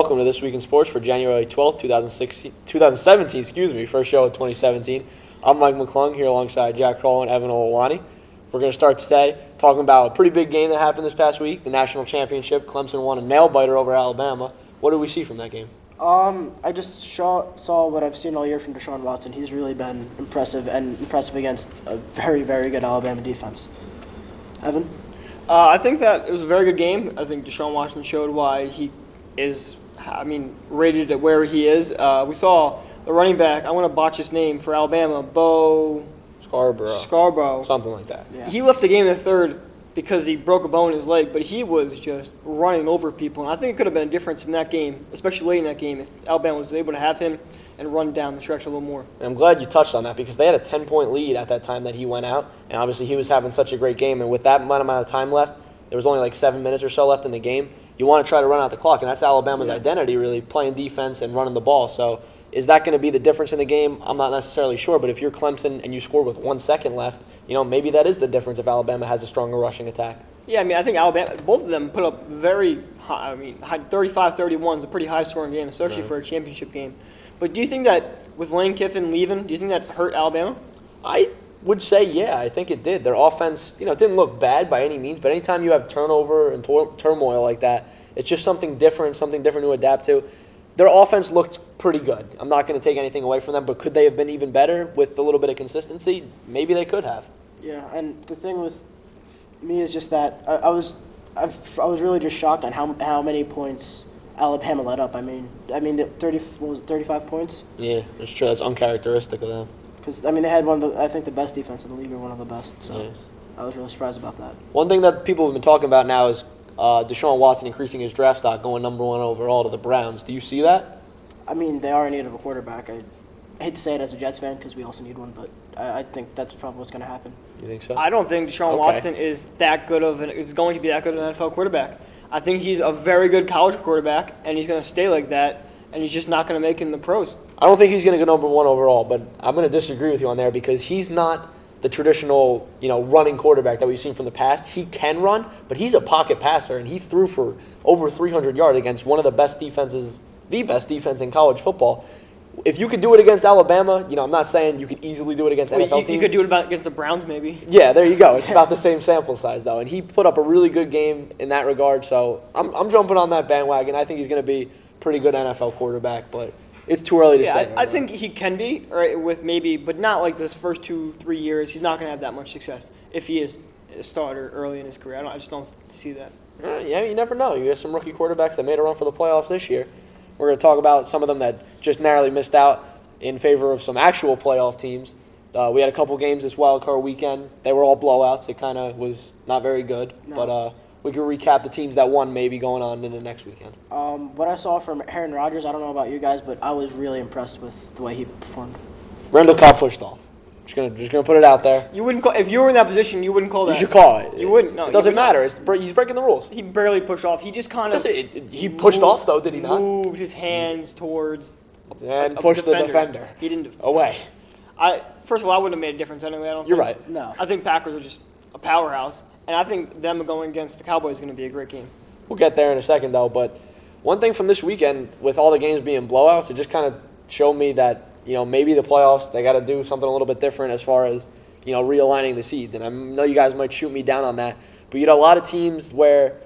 welcome to This Week in Sports for January 12th, 2017, first show of 2017. I'm Mike McClung here alongside Jack Kroll and Evan Olawani. We're going to start today talking about a pretty big game that happened this past week, the national championship. Clemson won a nail-biter over Alabama. What did we see from that game? I just saw what I've seen all year from Deshaun Watson. He's really been impressive against a very, very good Alabama defense. Evan? I think that it was a very good game. I think Deshaun Watson showed why he is, rated at where he is. We saw the running back, I want to botch his name, for Alabama, Bo Scarborough. Something like that. Yeah. He left the game in the third because he broke a bone in his leg, but he was just running over people. And I think it could have been a difference in that game, especially late in that game, if Alabama was able to have him and run down the stretch a little more. I'm glad you touched on that because they had a 10-point lead at that time that he went out, and obviously he was having such a great game. And with that amount of time left, there was only like 7 minutes or so left in the game. You want to try to run out the clock, and that's Alabama's identity, really, playing defense and running the ball. So is that going to be the difference in the game? I'm not necessarily sure, but if you're Clemson and you score with 1 second left, maybe that is the difference if Alabama has a stronger rushing attack. Yeah, I think Alabama, both of them put up very high, 35-31 is a pretty high-scoring game, especially for a championship game. But do you think that with Lane Kiffin leaving, do you think that hurt Alabama? I would say, yeah, I think it did. Their offense, didn't look bad by any means, but anytime you have turnover and turmoil like that, it's just something different to adapt to. Their offense looked pretty good. I'm not going to take anything away from them, but could they have been even better with a little bit of consistency? Maybe they could have. Yeah, and the thing with me is just that I was really just shocked on how many points Alabama let up. The 35 points? Yeah, that's true. That's uncharacteristic of them. Because, they had the best defense in the league, or one of the best. So yeah. I was really surprised about that. One thing that people have been talking about now is Deshaun Watson increasing his draft stock, going number 1 overall to the Browns. Do you see that? They are in need of a quarterback. I hate to say it as a Jets fan because we also need one, but I think that's probably what's going to happen. You think so? I don't think Deshaun Watson is going to be that good of an NFL quarterback. I think he's a very good college quarterback, and he's going to stay like that, and he's just not going to make it in the pros. I don't think he's going to go number 1 overall, but I'm going to disagree with you on there because he's not the traditional, running quarterback that we've seen from the past. He can run, but he's a pocket passer, and he threw for over 300 yards against one of the best defenses, the best defense in college football. If you could do it against Alabama, I'm not saying you could easily do it against NFL teams. You could do it against the Browns, maybe. Yeah, there you go. It's about the same sample size, though, and he put up a really good game in that regard. So I'm jumping on that bandwagon. I think he's going to be a pretty good NFL quarterback, but it's too early to say. I think he can be, right, with maybe, but not like this first 2-3 years. He's not going to have that much success if he is a starter early in his career. I just don't see that. Yeah, you never know. You have some rookie quarterbacks that made a run for the playoffs this year. We're going to talk about some of them that just narrowly missed out in favor of some actual playoff teams. We had a couple games this wild card weekend. They were all blowouts. It kind of was not very good. No. But we can recap the teams that won maybe going on into next weekend. What I saw from Aaron Rodgers, I don't know about you guys, but I was really impressed with the way he performed. Randall Cobb pushed off. Just gonna put it out there. You wouldn't call, if you were in that position, you wouldn't call that. You should call it. You wouldn't. No, it doesn't matter. He's breaking the rules. He barely pushed off. He just kind of. He pushed off though, did he not? Moved his hands towards. And pushed the defender. He didn't. Away. First of all, I wouldn't have made a difference anyway. I don't. You're right. No. I think Packers are just a powerhouse, and I think them going against the Cowboys is going to be a great game. We'll get there in a second though, but one thing from this weekend with all the games being blowouts, it just kind of showed me that maybe the playoffs they got to do something a little bit different as far as realigning the seeds. And I know you guys might shoot me down on that, but you had a lot of teams where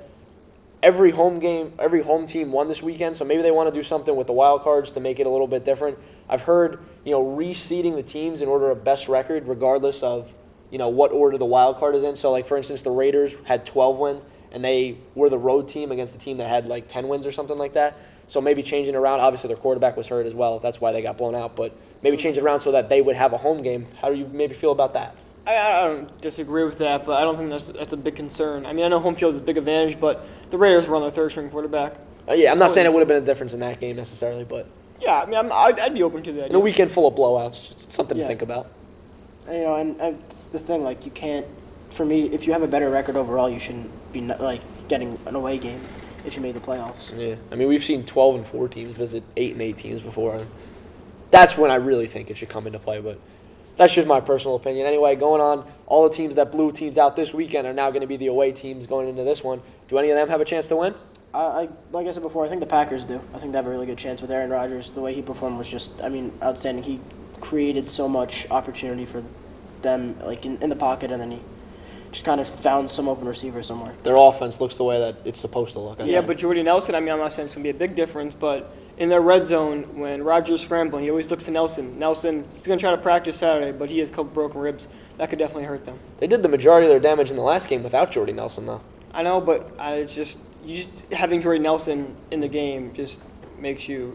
every home team won this weekend, so maybe they want to do something with the wild cards to make it a little bit different. I've heard, reseeding the teams in order of best record regardless of, what order the wild card is in. So, like, for instance, the Raiders had 12 wins, and they were the road team against a team that had, 10 wins or something like that. So maybe changing it around. Obviously, their quarterback was hurt as well. That's why they got blown out. But maybe change it around so that they would have a home game. How do you maybe feel about that? I don't disagree with that, but I don't think that's a big concern. I know home field is a big advantage, but the Raiders were on their third-string quarterback. Yeah, I'm not saying it would have been a difference in that game necessarily, but... Yeah, I'd be open to that. In a weekend full of blowouts, it's something to think about. And it's the thing, you can't... For me, if you have a better record overall, you shouldn't be, getting an away game if you made the playoffs. Yeah, we've seen 12-4 teams visit 8-8 teams before, and that's when I really think it should come into play, but... That's just my personal opinion. Anyway, going on, all the teams that blew teams out this weekend are now going to be the away teams going into this one. Do any of them have a chance to win? Like I said before, I think the Packers do. I think they have a really good chance with Aaron Rodgers. The way he performed was just, outstanding. He created so much opportunity for them, like in the pocket, and then he just kind of found some open receiver somewhere. Their offense looks the way that it's supposed to look. I think. But Jordy Nelson, I'm not saying it's going to be a big difference, but in their red zone, when Rodgers scrambling, he always looks to Nelson. Nelson, he's going to try to practice Saturday, but he has a couple broken ribs. That could definitely hurt them. They did the majority of their damage in the last game without Jordy Nelson, though. I know, but it's just having Jordy Nelson in the game just makes you,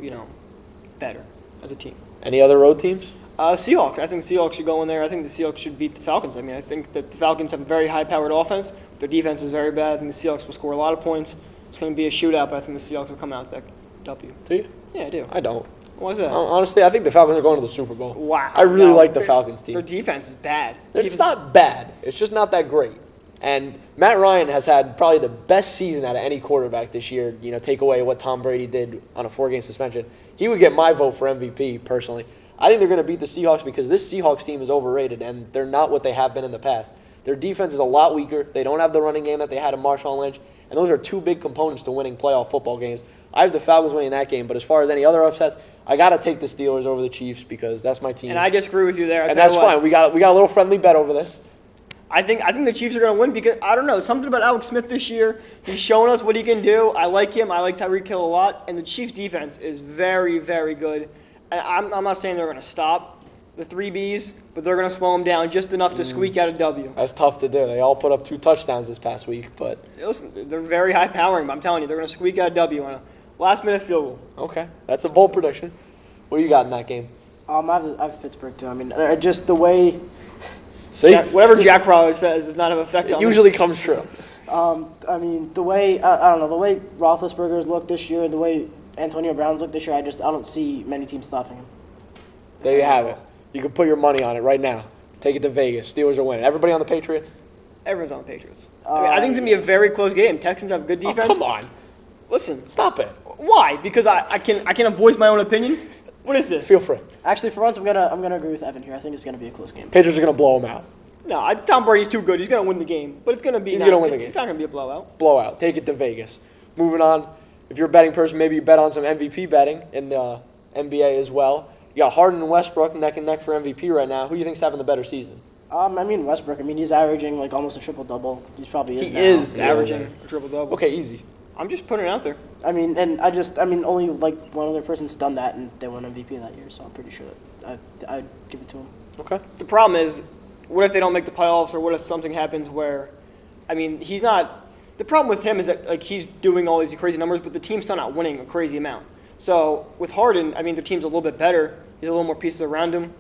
better as a team. Any other road teams? Seahawks. I think Seahawks should go in there. I think the Seahawks should beat the Falcons. I think that the Falcons have a very high-powered offense. Their defense is very bad. I think the Seahawks will score a lot of points. It's going to be a shootout, but I think the Seahawks will come out with that W. Do you? Yeah, I do. I don't. Why is that? Honestly, I think the Falcons are going to the Super Bowl. Wow. I really like the Falcons team. Their defense is bad. It's not bad. It's just not that great. And Matt Ryan has had probably the best season out of any quarterback this year. Take away what Tom Brady did on a 4-game suspension. He would get my vote for MVP, personally. I think they're going to beat the Seahawks because this Seahawks team is overrated, and they're not what they have been in the past. Their defense is a lot weaker. They don't have the running game that they had in Marshawn Lynch, and those are two big components to winning playoff football games. I have the Falcons winning that game, but as far as any other upsets, I got to take the Steelers over the Chiefs because that's my team. And I disagree with you there. And that's fine. We got a little friendly bet over this. I think the Chiefs are going to win because, I don't know, something about Alex Smith this year. He's showing us what he can do. I like him. I like Tyreek Hill a lot. And the Chiefs' defense is very, very good. And I'm not saying they're going to stop the 3Bs, but they're going to slow them down just enough to squeak out a W. That's tough to do. They all put up 2 touchdowns this past week. But listen, they're very high-powering, but I'm telling you, they're going to squeak out a W on a last-minute field goal. Okay. That's a bold prediction. What do you got in that game? I have Pittsburgh, too. Just the way... See? Whatever Jack Crowley says does not have effect on it usually comes true. The way I don't know, the way Roethlisberger's looked this year, the way Antonio Brown's looked this year, I don't see many teams stopping him. There you have it. You can put your money on it right now. Take it to Vegas. Steelers are winning. Everybody on the Patriots? Everyone's on the Patriots. I think it's going to be a very close game. Texans have good defense. Oh, come on. Listen. Stop it. Why? Because I can voice my own opinion? What is this? Feel free. Actually, for once, I'm gonna agree with Evan here. I think it's gonna be a close game. Patriots are going to blow them out. No, Tom Brady's too good. He's going to win the game. But it's going to be... He's going to win the game. It's not going to be a blowout. Blowout. Take it to Vegas. Moving on. If you're a betting person, maybe you bet on some MVP betting in the NBA as well. You got Harden and Westbrook neck and neck for MVP right now. Who do you think's having the better season? Westbrook. He's averaging like almost a triple-double. He is averaging a triple-double. Okay, easy. I'm just putting it out there. Only like one other person's done that, and they won MVP that year, so I'm pretty sure that I'd give it to him. Okay. The problem is, what if they don't make the playoffs, or what if something happens where, he's not. The problem with him is that he's doing all these crazy numbers, but the team's still not winning a crazy amount. So with Harden, the team's a little bit better. He's a little more pieces around him.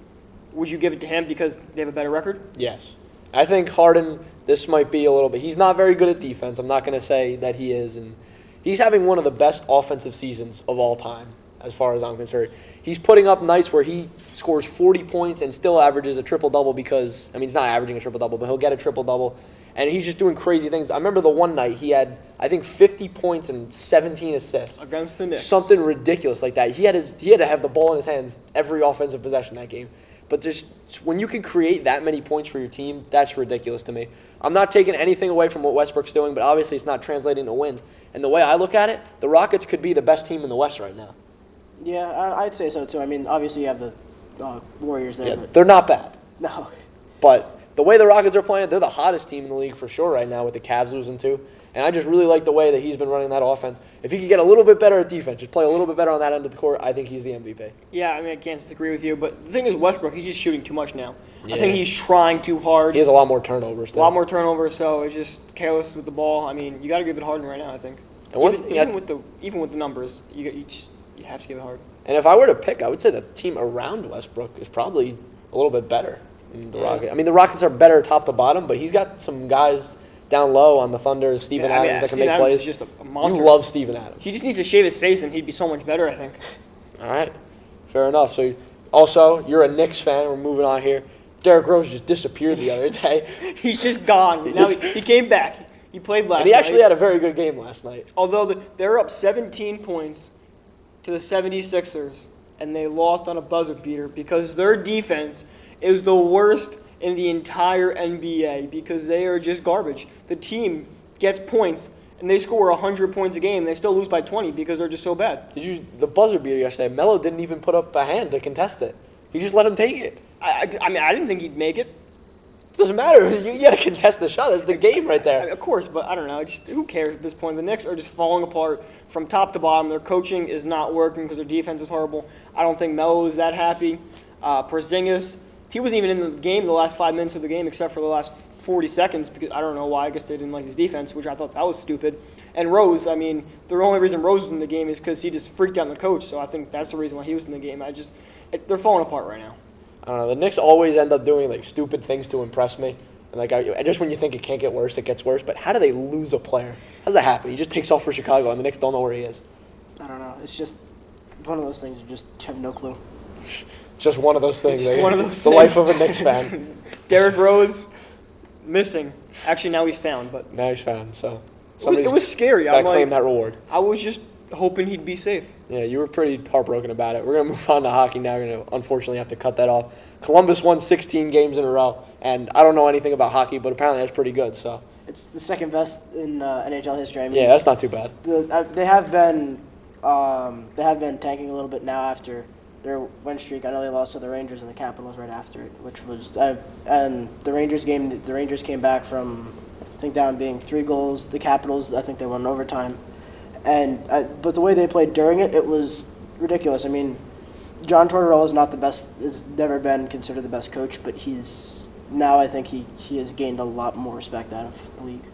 Would you give it to him because they have a better record? Yes. I think Harden, this might be a little bit. He's not very good at defense. I'm not going to say that he is, and he's having one of the best offensive seasons of all time, as far as I'm concerned. He's putting up nights where he scores 40 points and still averages a triple-double because, he's not averaging a triple-double, but he'll get a triple-double. And he's just doing crazy things. I remember the one night he had, 50 points and 17 assists. Against the Knicks. Something ridiculous like that. He had to have the ball in his hands every offensive possession that game. But just when you can create that many points for your team, that's ridiculous to me. I'm not taking anything away from what Westbrook's doing, but obviously it's not translating to wins. And the way I look at it, the Rockets could be the best team in the West right now. Yeah, I'd say so, too. Obviously you have the Warriors there. Yeah, but they're not bad. No. But the way the Rockets are playing, they're the hottest team in the league for sure right now with the Cavs losing too. And I just really like the way that he's been running that offense. If he could get a little bit better at defense, just play a little bit better on that end of the court, I think he's the MVP. Yeah, I can't disagree with you. But the thing is, Westbrook, he's just shooting too much now. Yeah. I think he's trying too hard. He has a lot more turnovers. A lot more turnovers, so it's just careless with the ball. You got to give it Harden right now, I think. And even with the numbers, you have to give it Harden. And if I were to pick, I would say the team around Westbrook is probably a little bit better than the Rockets. The Rockets are better top to bottom, but he's got some guys down low on the Thunder, Steven Adams, that can make plays. Is just a monster. You love Steven Adams. He just needs to shave his face, and he'd be so much better, I think. All right. Fair enough. So, also, you're a Knicks fan. We're moving on here. Derrick Rose just disappeared the other day. He's just gone. He came back. He played last night. And he actually had a very good game last night. Although they're up 17 points to the 76ers, and they lost on a buzzer beater because their defense is the worst in the entire NBA because they are just garbage. The team gets points, and they score 100 points a game, and they still lose by 20 because they're just so bad. The buzzer beater yesterday, Melo didn't even put up a hand to contest it. He just let him take it. I mean, I didn't think he'd make it. It doesn't matter. You got to contest the shot. That's the game right there. Of course, but I don't know. Just, who cares at this point? The Knicks are just falling apart from top to bottom. Their coaching is not working because their defense is horrible. I don't think Melo is that happy. Porzingis, he wasn't even in the game the last 5 minutes of the game except for the last 40 seconds because I don't know why. I guess they didn't like his defense, which I thought that was stupid. And Rose, I mean, the only reason Rose was in the game is because he just freaked out the coach. So I think that's the reason why he was in the game. They're falling apart right now. I don't know. The Knicks always end up doing like stupid things to impress me. And like just when you think it can't get worse, it gets worse. But how do they lose a player? How does that happen? He just takes off for Chicago, and the Knicks don't know where he is. I don't know. It's just one of those things you just have no clue. Just one of those things. Just one of those the things. life of a Knicks fan. Derrick Rose missing. Actually, now he's found, but Now he's found. So it was scary. Gotta I'm claim like, that reward. I was just hoping he'd be safe. Yeah, you were pretty heartbroken about it. We're going to move on to hockey now. We're going to unfortunately have to cut that off. Columbus won 16 games in a row, and I don't know anything about hockey, but apparently that's pretty good. So It's the second best in NHL history. I mean, yeah, that's not too bad. They have been tanking a little bit now after their win streak. I know they lost to the Rangers and the Capitals right after it, which was and the Rangers game. The Rangers came back from I think down being 3 goals. The Capitals, I think they won in overtime, but the way they played during it, it was ridiculous. I mean, John Tortorella is not the best. Has never been considered the best coach, but I think he has gained a lot more respect out of the league.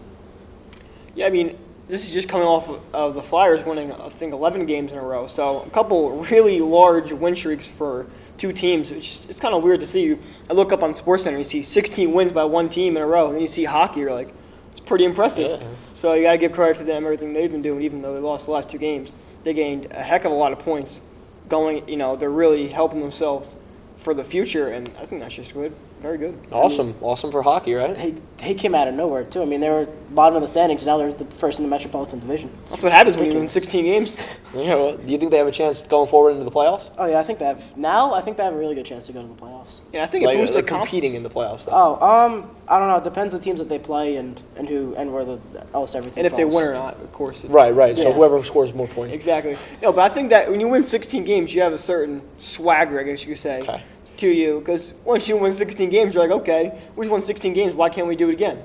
Yeah, I mean, this is just coming off of the Flyers winning, I think, 11 games in a row. So a couple really large win streaks for 2 teams. It's kind of weird to see. I look up on SportsCenter, you see 16 wins by 1 team in a row. And then you see hockey, you're like, it's pretty impressive. Yeah. So you got to give credit to them, everything they've been doing, even though they lost the last 2 games. They gained a heck of a lot of points going, they're really helping themselves for the future. And I think that's just good. Very good. Awesome. Awesome for hockey, right? They came out of nowhere, too. I mean, they were bottom of the standings, and now they're the first in the Metropolitan Division. That's what happens when you win 16 games. Yeah, well, do you think they have a chance going forward into the playoffs? Oh, yeah, I think they have a really good chance to go to the playoffs. Yeah, I think it boosts they're the competing in the playoffs, though. Oh, I don't know. It depends on the teams that they play and where else everything And if they falls. win or not, of course. Right. So Yeah. whoever scores more points. Exactly. No, but I think that when you win 16 games, you have a certain swagger, I guess you could say, Okay. to you. Because once you win 16 games, you're like, okay, we just won 16 games. Why can't we do it again?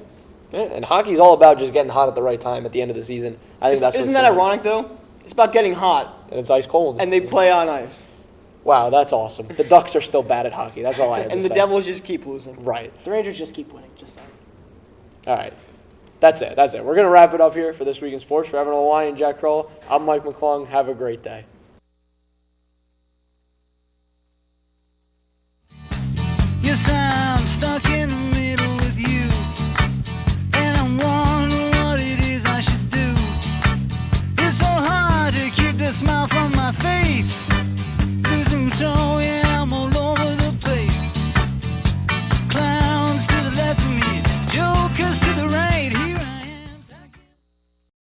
Yeah, and hockey's all about just getting hot at the right time at the end of the season. I think that's Isn't that ironic, though? It's about getting hot, And it's ice cold. and they play on ice. Wow, that's awesome. The Ducks are still bad at hockey. That's all I have to And say. the Devils just keep losing. Right. The Rangers just keep winning, just saying. All right. That's it. We're going to wrap it up here for This Week in Sports. For Evan Olani and Jack Kroll, I'm Mike McClung. Have a great day. Yes, I'm stuck in the middle with you, and I'm wondering what it is I should do. It's so hard to keep the smile from